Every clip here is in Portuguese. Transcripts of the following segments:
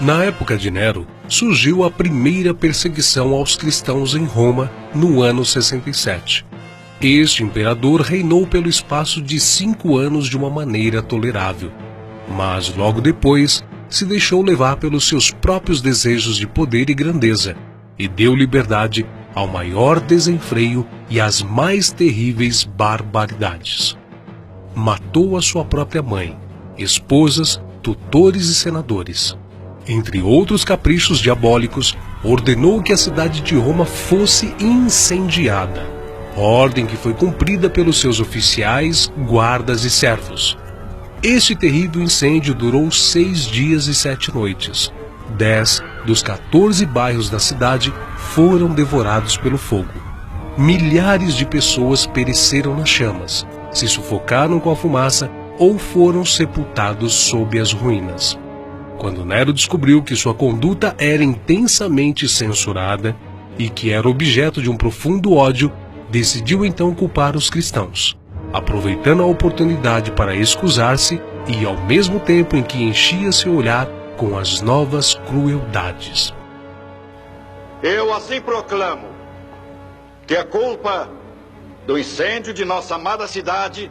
Na época de Nero, surgiu a primeira perseguição aos cristãos em Roma no ano 67. Este imperador reinou pelo espaço de 5 anos de uma maneira tolerável, mas logo depois se deixou levar pelos seus próprios desejos de poder e grandeza e deu liberdade ao maior desenfreio e às mais terríveis barbaridades. Matou a sua própria mãe, esposas, tutores e senadores. Entre outros caprichos diabólicos, ordenou que a cidade de Roma fosse incendiada, ordem que foi cumprida pelos seus oficiais, guardas e servos. Este terrível incêndio durou 6 dias e 7 noites. 10 dos 14 bairros da cidade foram devorados pelo fogo. Milhares de pessoas pereceram nas chamas, se sufocaram com a fumaça ou foram sepultados sob as ruínas. Quando Nero descobriu que sua conduta era intensamente censurada e que era objeto de um profundo ódio, decidiu então culpar os cristãos, aproveitando a oportunidade para excusar-se e, ao mesmo tempo em que enchia seu olhar com as novas crueldades. Eu assim proclamo que a culpa do incêndio de nossa amada cidade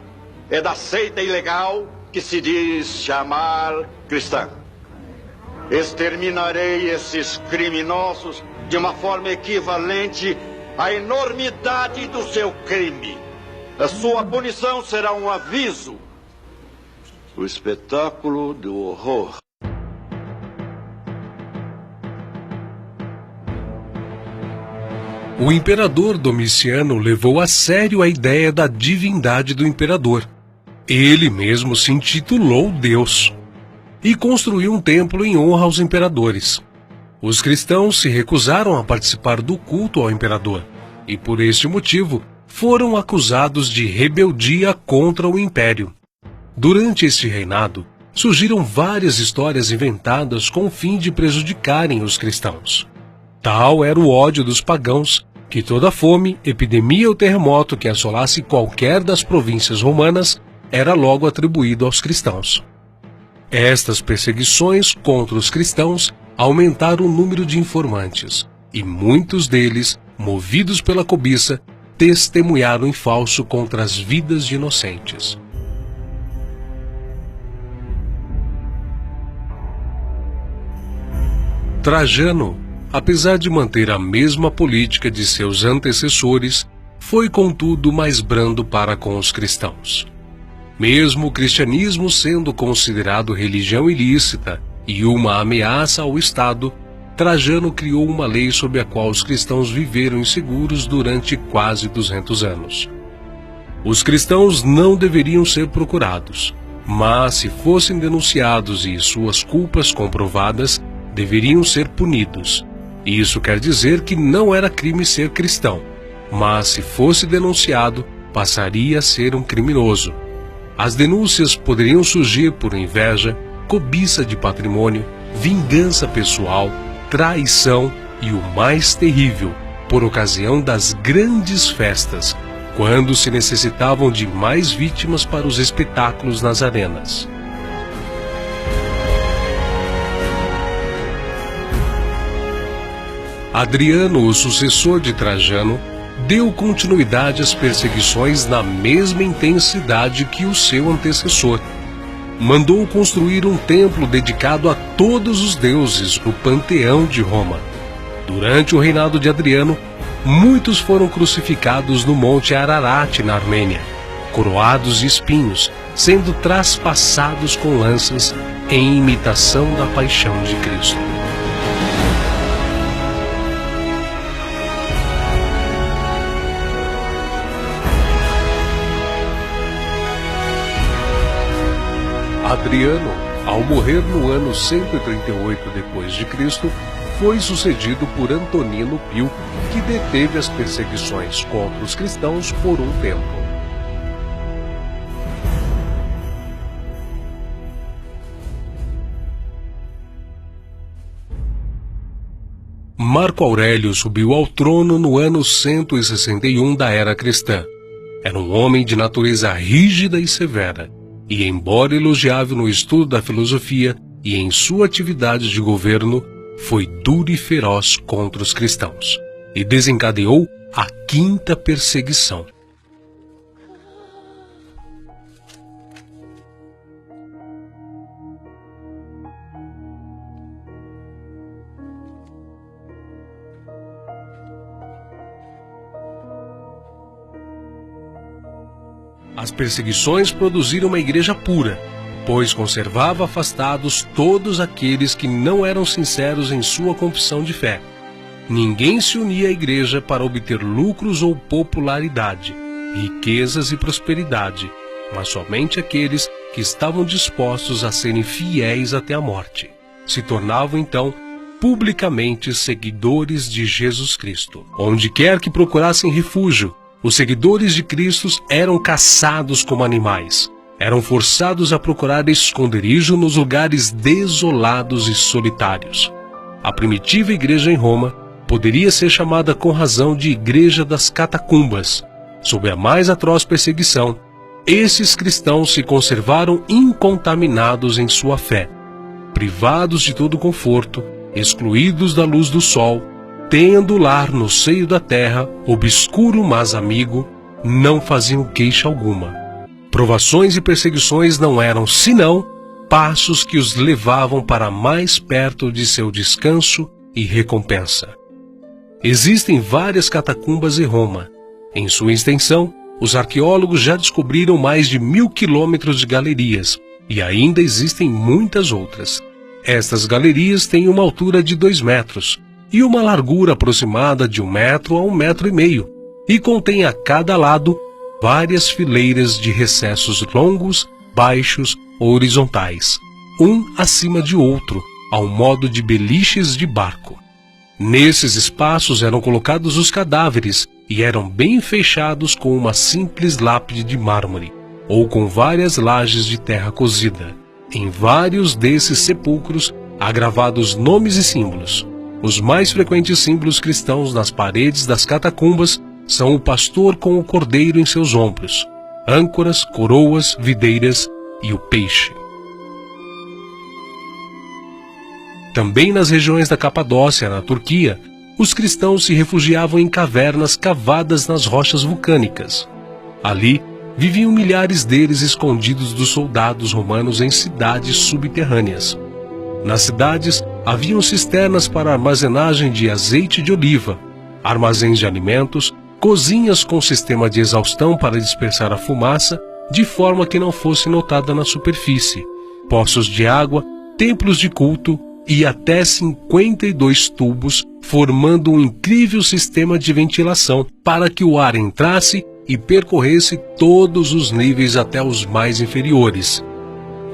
é da seita ilegal que se diz chamar cristã. Exterminarei esses criminosos de uma forma equivalente à enormidade do seu crime. A sua punição será um aviso, o espetáculo do horror. O imperador Domiciano levou a sério a ideia da divindade do imperador. Ele mesmo se intitulou Deus e construiu um templo em honra aos imperadores. Os cristãos se recusaram a participar do culto ao imperador e, por este motivo, foram acusados de rebeldia contra o império. Durante este reinado, surgiram várias histórias inventadas com o fim de prejudicarem os cristãos. Tal era o ódio dos pagãos que toda fome, epidemia ou terremoto que assolasse qualquer das províncias romanas era logo atribuído aos cristãos. Estas perseguições contra os cristãos aumentaram o número de informantes, e muitos deles, movidos pela cobiça, testemunharam em falso contra as vidas de inocentes. Trajano, apesar de manter a mesma política de seus antecessores, foi contudo mais brando para com os cristãos. Mesmo o cristianismo sendo considerado religião ilícita e uma ameaça ao Estado, Trajano criou uma lei sob a qual os cristãos viveram inseguros durante quase 200 anos. Os cristãos não deveriam ser procurados, mas se fossem denunciados e suas culpas comprovadas, deveriam ser punidos. Isso quer dizer que não era crime ser cristão, mas se fosse denunciado, passaria a ser um criminoso. As denúncias poderiam surgir por inveja, cobiça de patrimônio, vingança pessoal, traição e o mais terrível, por ocasião das grandes festas, quando se necessitavam de mais vítimas para os espetáculos nas arenas. Adriano, o sucessor de Trajano, deu continuidade às perseguições na mesma intensidade que o seu antecessor. Mandou construir um templo dedicado a todos os deuses no panteão de Roma. Durante o reinado de Adriano, muitos foram crucificados no Monte Ararat, na Armênia, coroados de espinhos, sendo traspassados com lanças em imitação da paixão de Cristo. Adriano, ao morrer no ano 138 d.C., foi sucedido por Antonino Pio, que deteve as perseguições contra os cristãos por um tempo. Marco Aurélio subiu ao trono no ano 161 da era cristã. Era um homem de natureza rígida e severa, e, embora elogiável no estudo da filosofia, e em sua atividade de governo foi duro e feroz contra os cristãos, e desencadeou a quinta perseguição. As perseguições produziram uma igreja pura, pois conservava afastados todos aqueles que não eram sinceros em sua confissão de fé. Ninguém se unia à igreja para obter lucros ou popularidade, riquezas e prosperidade, mas somente aqueles que estavam dispostos a serem fiéis até a morte. Se tornavam, então, publicamente seguidores de Jesus Cristo. Onde quer que procurassem refúgio, os seguidores de Cristo eram caçados como animais. Eram forçados a procurar esconderijo nos lugares desolados e solitários. A primitiva igreja em Roma poderia ser chamada com razão de Igreja das Catacumbas. Sob a mais atroz perseguição, esses cristãos se conservaram incontaminados em sua fé, privados de todo conforto, excluídos da luz do sol, tendo lar no seio da terra, obscuro mas amigo, não faziam queixa alguma. Provações e perseguições não eram senão passos que os levavam para mais perto de seu descanso e recompensa. Existem várias catacumbas em Roma. Em sua extensão, os arqueólogos já descobriram mais de 1000 quilômetros de galerias, e ainda existem muitas outras. Estas galerias têm uma altura de 2 metros, e uma largura aproximada de 1 metro a 1,5 metros, e contém a cada lado várias fileiras de recessos longos, baixos ou horizontais, um acima de outro, ao modo de beliches de barco. Nesses espaços eram colocados os cadáveres e eram bem fechados com uma simples lápide de mármore, ou com várias lajes de terra cozida. Em vários desses sepulcros há gravados nomes e símbolos. Os mais frequentes símbolos cristãos nas paredes das catacumbas são o pastor com o cordeiro em seus ombros, âncoras, coroas, videiras e o peixe. Também nas regiões da Capadócia, na Turquia, os cristãos se refugiavam em cavernas cavadas nas rochas vulcânicas. Ali viviam milhares deles escondidos dos soldados romanos em cidades subterrâneas. Nas cidades haviam cisternas para armazenagem de azeite de oliva, armazéns de alimentos, cozinhas com sistema de exaustão para dispersar a fumaça, de forma que não fosse notada na superfície, poços de água, templos de culto e até 52 tubos, formando um incrível sistema de ventilação para que o ar entrasse e percorresse todos os níveis até os mais inferiores.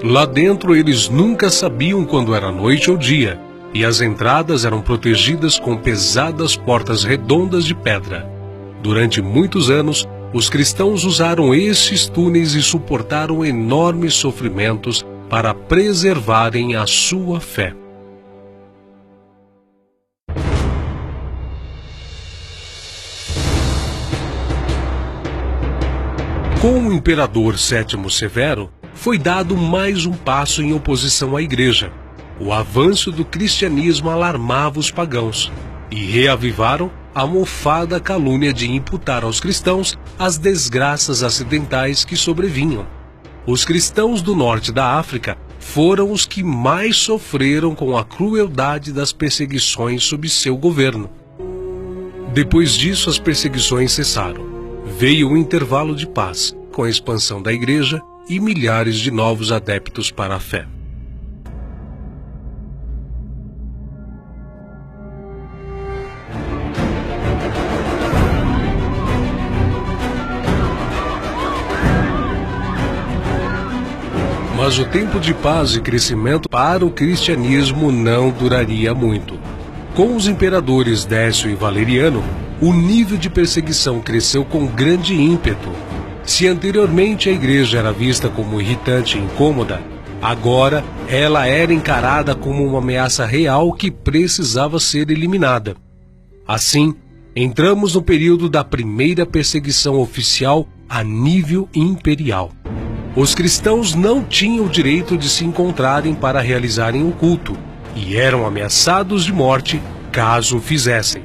Lá dentro eles nunca sabiam quando era noite ou dia, e as entradas eram protegidas com pesadas portas redondas de pedra. Durante muitos anos, os cristãos usaram esses túneis e suportaram enormes sofrimentos para preservarem a sua fé. Com o imperador Sétimo Severo, foi dado mais um passo em oposição à igreja. O avanço do cristianismo alarmava os pagãos e reavivaram a mofada calúnia de imputar aos cristãos as desgraças acidentais que sobrevinham. Os cristãos do norte da África foram os que mais sofreram com a crueldade das perseguições sob seu governo. Depois disso, as perseguições cessaram. Veio um intervalo de paz, com a expansão da igreja e milhares de novos adeptos para a fé. Mas o tempo de paz e crescimento para o cristianismo não duraria muito. Com os imperadores Décio e Valeriano, o nível de perseguição cresceu com grande ímpeto. Se anteriormente a igreja era vista como irritante e incômoda, agora ela era encarada como uma ameaça real que precisava ser eliminada. Assim, entramos no período da primeira perseguição oficial a nível imperial. Os cristãos não tinham o direito de se encontrarem para realizarem o culto e eram ameaçados de morte caso o fizessem.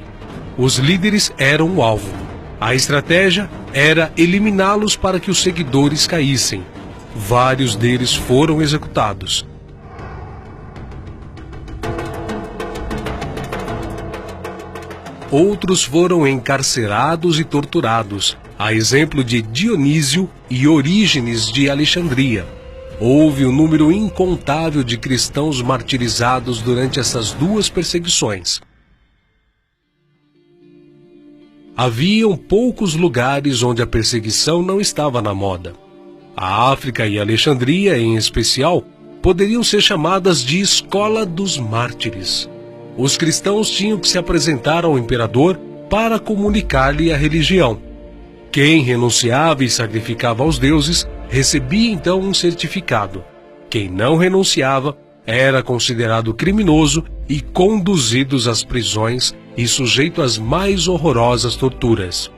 Os líderes eram o alvo. A estratégia era eliminá-los para que os seguidores caíssem. Vários deles foram executados. Outros foram encarcerados e torturados, a exemplo de Dionísio e Orígenes de Alexandria. Houve um número incontável de cristãos martirizados durante essas duas perseguições. Haviam poucos lugares onde a perseguição não estava na moda. A África e Alexandria, em especial, poderiam ser chamadas de Escola dos Mártires. Os cristãos tinham que se apresentar ao imperador para comunicar-lhe a religião. Quem renunciava e sacrificava aos deuses recebia então um certificado. Quem não renunciava era considerado criminoso e conduzido às prisões e sujeito às mais horrorosas torturas.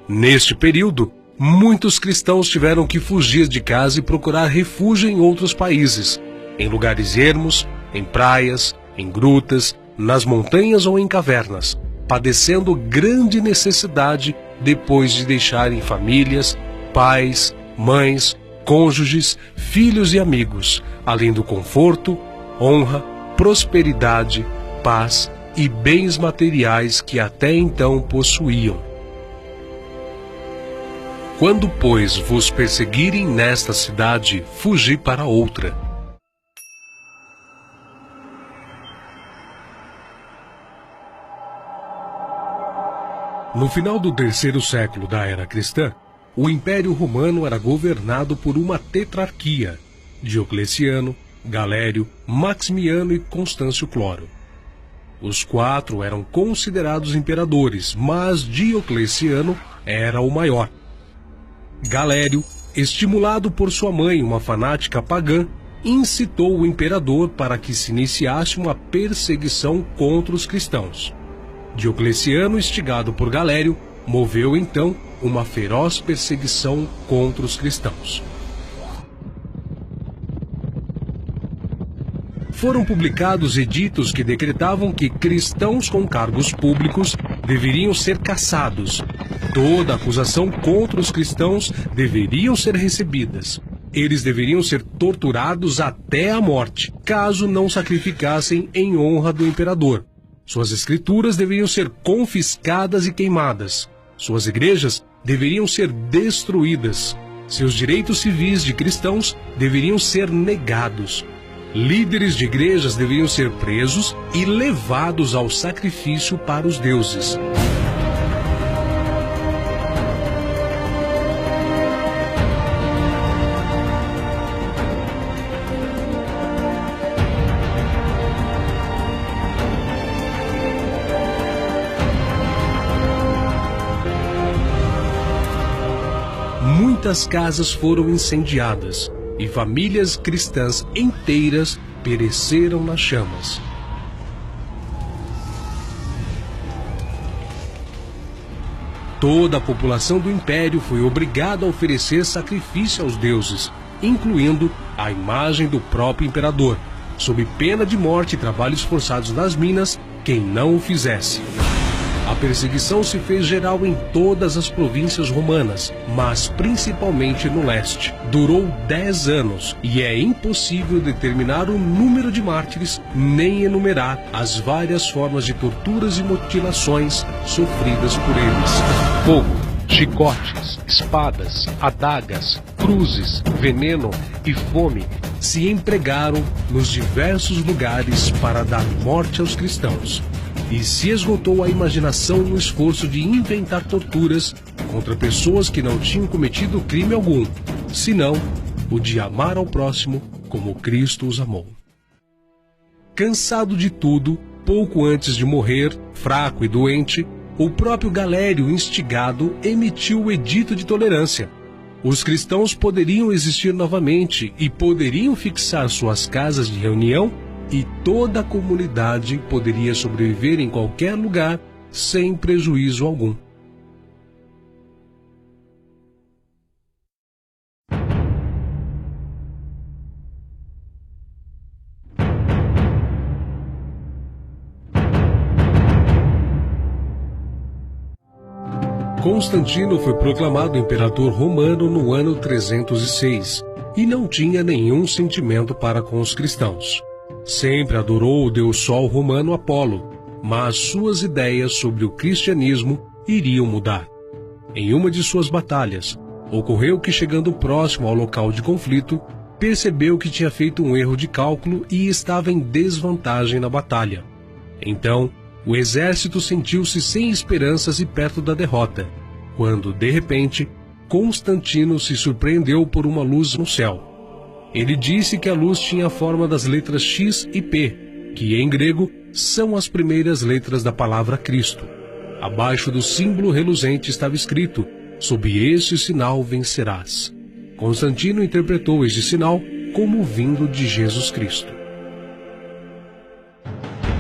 Neste período, muitos cristãos tiveram que fugir de casa e procurar refúgio em outros países, em lugares ermos, em praias, em grutas, nas montanhas ou em cavernas, padecendo grande necessidade depois de deixarem famílias, pais, mães, cônjuges, filhos e amigos, além do conforto, honra, prosperidade, paz e bens materiais que até então possuíam. Quando, pois, vos perseguirem nesta cidade, fugi para outra. No final do 3º século da era cristã, o Império Romano era governado por uma tetrarquia: Diocleciano, Galério, Maximiano e Constâncio Cloro. Os 4 eram considerados imperadores, mas Diocleciano era o maior. Galério, estimulado por sua mãe, uma fanática pagã, incitou o imperador para que se iniciasse uma perseguição contra os cristãos. Diocleciano, instigado por Galério, moveu então uma feroz perseguição contra os cristãos. Foram publicados editos que decretavam que cristãos com cargos públicos deveriam ser caçados. Toda acusação contra os cristãos deveriam ser recebidas. Eles deveriam ser torturados até a morte, caso não sacrificassem em honra do imperador. Suas escrituras deveriam ser confiscadas e queimadas. Suas igrejas deveriam ser destruídas. Seus direitos civis de cristãos deveriam ser negados. Líderes de igrejas deveriam ser presos e levados ao sacrifício para os deuses. Muitas casas foram incendiadas e famílias cristãs inteiras pereceram nas chamas. Toda a população do império foi obrigada a oferecer sacrifício aos deuses, incluindo a imagem do próprio imperador, sob pena de morte e trabalhos forçados nas minas quem não o fizesse. A perseguição se fez geral em todas as províncias romanas, mas principalmente no leste. Durou 10 anos e é impossível determinar o número de mártires nem enumerar as várias formas de torturas e mutilações sofridas por eles. Fogo, chicotes, espadas, adagas, cruzes, veneno e fome se empregaram nos diversos lugares para dar morte aos cristãos. E se esgotou a imaginação no esforço de inventar torturas contra pessoas que não tinham cometido crime algum, senão o de amar ao próximo como Cristo os amou. Cansado de tudo, pouco antes de morrer, fraco e doente, o próprio Galério, instigado, emitiu o edito de tolerância. Os cristãos poderiam existir novamente e poderiam fixar suas casas de reunião, e toda a comunidade poderia sobreviver em qualquer lugar sem prejuízo algum. Constantino foi proclamado imperador romano no ano 306 e não tinha nenhum sentimento para com os cristãos. Sempre adorou o deus Sol romano Apolo, mas suas ideias sobre o cristianismo iriam mudar. Em uma de suas batalhas, ocorreu que, chegando próximo ao local de conflito, percebeu que tinha feito um erro de cálculo e estava em desvantagem na batalha. Então, o exército sentiu-se sem esperanças e perto da derrota, quando, de repente, Constantino se surpreendeu por uma luz no céu. Ele disse que a luz tinha a forma das letras X e P, que em grego são as primeiras letras da palavra Cristo. Abaixo do símbolo reluzente estava escrito: sob este sinal vencerás. Constantino interpretou este sinal como vindo de Jesus Cristo.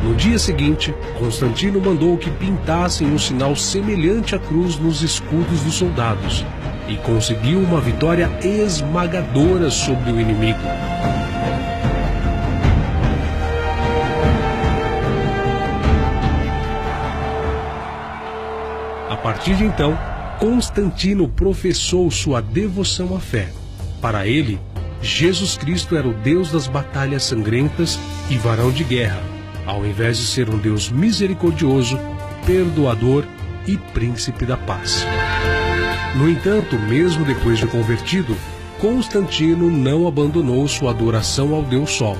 No dia seguinte, Constantino mandou que pintassem um sinal semelhante à cruz nos escudos dos soldados e conseguiu uma vitória esmagadora sobre o inimigo. A partir de então, Constantino professou sua devoção à fé. Para ele, Jesus Cristo era o Deus das batalhas sangrentas e varão de guerra, ao invés de ser um Deus misericordioso, perdoador e príncipe da paz. No entanto, mesmo depois de convertido, Constantino não abandonou sua adoração ao Deus Sol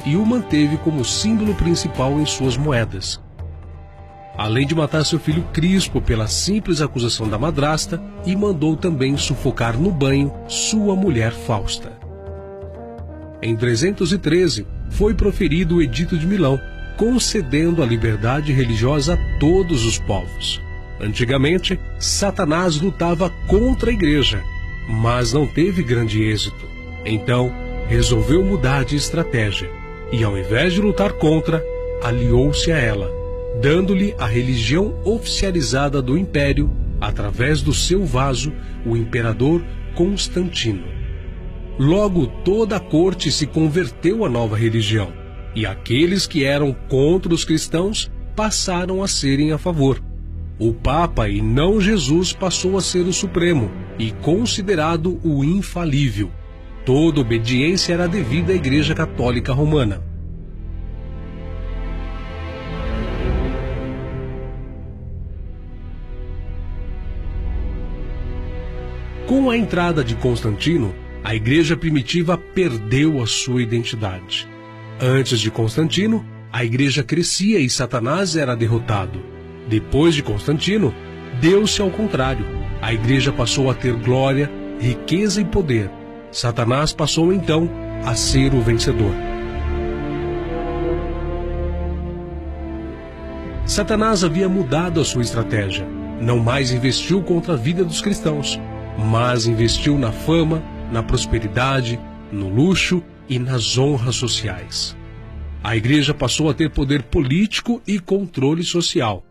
e o manteve como símbolo principal em suas moedas. Além de matar seu filho Crispo pela simples acusação da madrasta, e mandou também sufocar no banho sua mulher Fausta. Em 313, foi proferido o Edito de Milão, concedendo a liberdade religiosa a todos os povos. Antigamente, Satanás lutava contra a igreja, mas não teve grande êxito. Então, resolveu mudar de estratégia e, ao invés de lutar contra, aliou-se a ela, dando-lhe a religião oficializada do império através do seu vaso, o imperador Constantino. Logo, toda a corte se converteu à nova religião, e aqueles que eram contra os cristãos passaram a serem a favor. O Papa, e não Jesus, passou a ser o Supremo e considerado o infalível. Toda obediência era devida à Igreja Católica Romana. Com a entrada de Constantino, a Igreja primitiva perdeu a sua identidade. Antes de Constantino, a Igreja crescia e Satanás era derrotado. Depois de Constantino, deu-se ao contrário. A Igreja passou a ter glória, riqueza e poder. Satanás passou então a ser o vencedor. Satanás havia mudado a sua estratégia. Não mais investiu contra a vida dos cristãos, mas investiu na fama, na prosperidade, no luxo e nas honras sociais. A Igreja passou a ter poder político e controle social.